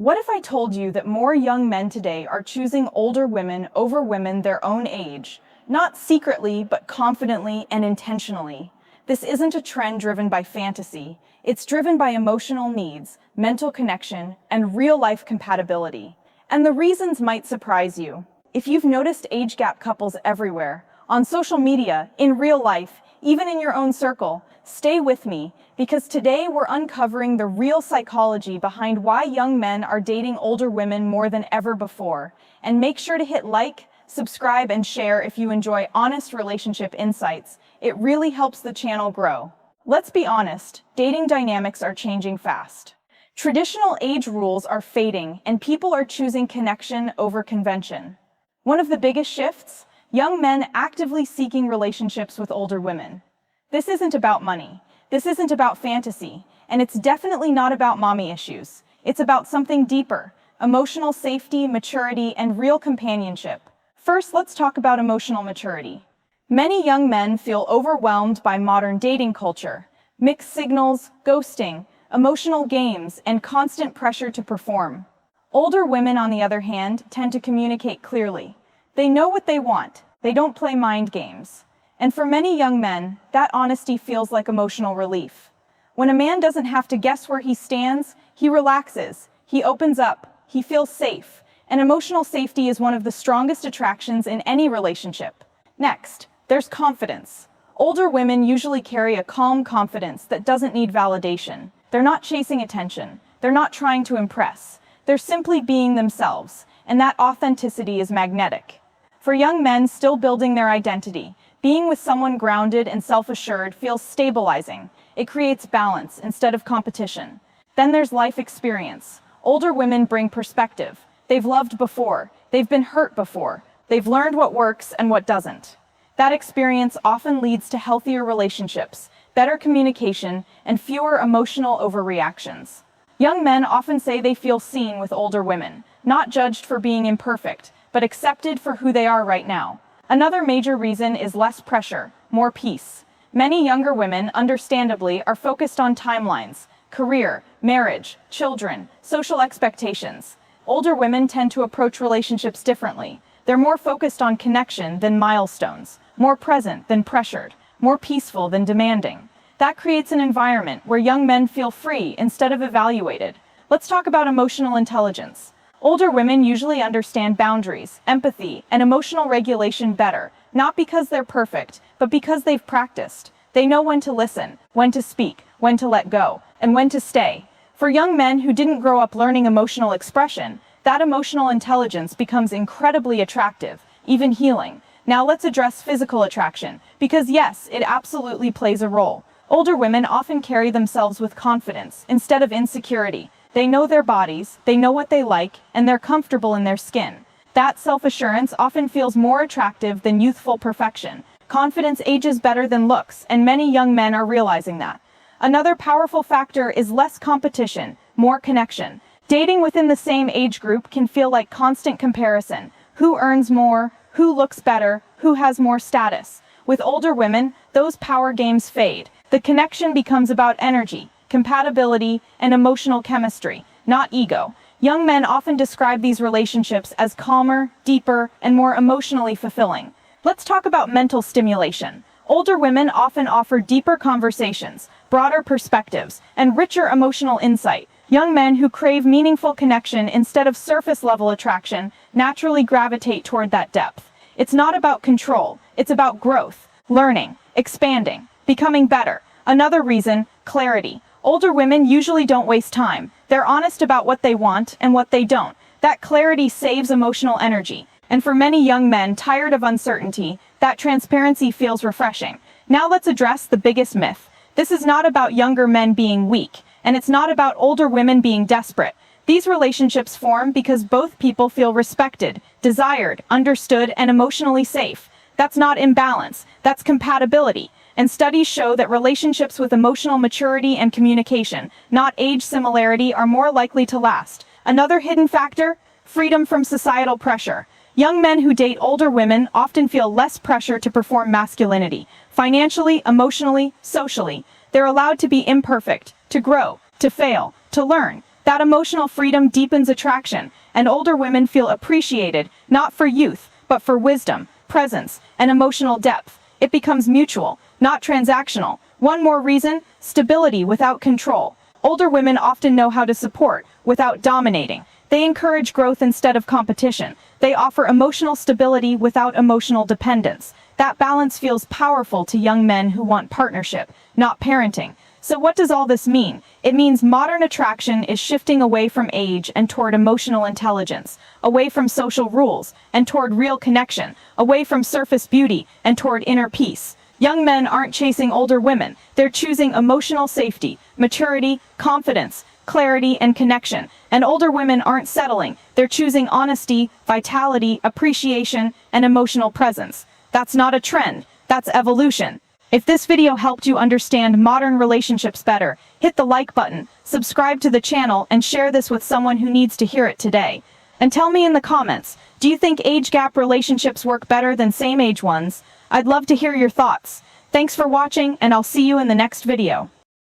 What if I told you that more young men today are choosing older women over women their own age, not secretly, but confidently and intentionally? This isn't a trend driven by fantasy. It's driven by emotional needs, mental connection, and real-life compatibility. And the reasons might surprise you. If you've noticed age gap couples everywhere, on social media, in real life, even in your own circle, stay with me, because today we're uncovering the real psychology behind why young men are dating older women more than ever before. And make sure to hit like, subscribe, and share if you enjoy honest relationship insights. It really helps the channel grow. Let's be honest, dating dynamics are changing fast. Traditional age rules are fading, and people are choosing connection over convention. One of the biggest shifts? Young men actively seeking relationships with older women. This isn't about money. This isn't about fantasy. And it's definitely not about mommy issues. It's about something deeper: emotional safety, maturity, and real companionship. First, let's talk about emotional maturity. Many young men feel overwhelmed by modern dating culture. Mixed signals, ghosting, emotional games, and constant pressure to perform. Older women, on the other hand, tend to communicate clearly. They know what they want. They don't play mind games. And for many young men, that honesty feels like emotional relief. When a man doesn't have to guess where he stands, he relaxes, he opens up, he feels safe. And emotional safety is one of the strongest attractions in any relationship. Next, there's confidence. Older women usually carry a calm confidence that doesn't need validation. They're not chasing attention. They're not trying to impress. They're simply being themselves, and that authenticity is magnetic. For young men still building their identity, being with someone grounded and self-assured feels stabilizing. It creates balance instead of competition. Then there's life experience. Older women bring perspective. They've loved before. They've been hurt before. They've learned what works and what doesn't. That experience often leads to healthier relationships, better communication, and fewer emotional overreactions. Young men often say they feel seen with older women, not judged for being imperfect, but accepted for who they are right now. Another major reason is less pressure, more peace. Many younger women, understandably, are focused on timelines, career, marriage, children, social expectations. Older women tend to approach relationships differently. They're more focused on connection than milestones, more present than pressured, more peaceful than demanding. That creates an environment where young men feel free instead of evaluated. Let's talk about emotional intelligence. Older women usually understand boundaries, empathy, and emotional regulation better, not because they're perfect, but because they've practiced. They know when to listen, when to speak, when to let go, and when to stay. For young men who didn't grow up learning emotional expression, that emotional intelligence becomes incredibly attractive, even healing. Now let's address physical attraction, because yes, it absolutely plays a role. Older women often carry themselves with confidence instead of insecurity. They know their bodies, they know what they like, and they're comfortable in their skin. That self-assurance often feels more attractive than youthful perfection. Confidence ages better than looks, and many young men are realizing that. Another powerful factor is less competition, more connection. Dating within the same age group can feel like constant comparison. Who earns more? Who looks better? Who has more status? With older women, those power games fade. The connection becomes about energy, compatibility, and emotional chemistry, not ego. Young men often describe these relationships as calmer, deeper, and more emotionally fulfilling. Let's talk about mental stimulation. Older women often offer deeper conversations, broader perspectives, and richer emotional insight. Young men who crave meaningful connection instead of surface-level attraction naturally gravitate toward that depth. It's not about control, it's about growth, learning, expanding, becoming better. Another reason, clarity. Older women usually don't waste time. They're honest about what they want and what they don't. That clarity saves emotional energy. And for many young men tired of uncertainty, that transparency feels refreshing. Now let's address the biggest myth. This is not about younger men being weak, and it's not about older women being desperate. These relationships form because both people feel respected, desired, understood, and emotionally safe. That's not imbalance, that's compatibility. And studies show that relationships with emotional maturity and communication, not age similarity, are more likely to last. Another hidden factor? Freedom from societal pressure. Young men who date older women often feel less pressure to perform masculinity, financially, emotionally, socially. They're allowed to be imperfect, to grow, to fail, to learn. That emotional freedom deepens attraction, and older women feel appreciated, not for youth, but for wisdom, presence, and emotional depth. It becomes mutual, not transactional. One more reason: stability without control. Older women often know how to support, without dominating. They encourage growth instead of competition. They offer emotional stability without emotional dependence. That balance feels powerful to young men who want partnership, not parenting. So what does all this mean? It means modern attraction is shifting away from age and toward emotional intelligence, away from social rules and toward real connection, away from surface beauty and toward inner peace. Young men aren't chasing older women. They're choosing emotional safety, maturity, confidence, clarity, and connection. And older women aren't settling. They're choosing honesty, vitality, appreciation, and emotional presence. That's not a trend. That's evolution. If this video helped you understand modern relationships better, hit the like button, subscribe to the channel, and share this with someone who needs to hear it today. And tell me in the comments, do you think age gap relationships work better than same age ones? I'd love to hear your thoughts. Thanks for watching, and I'll see you in the next video.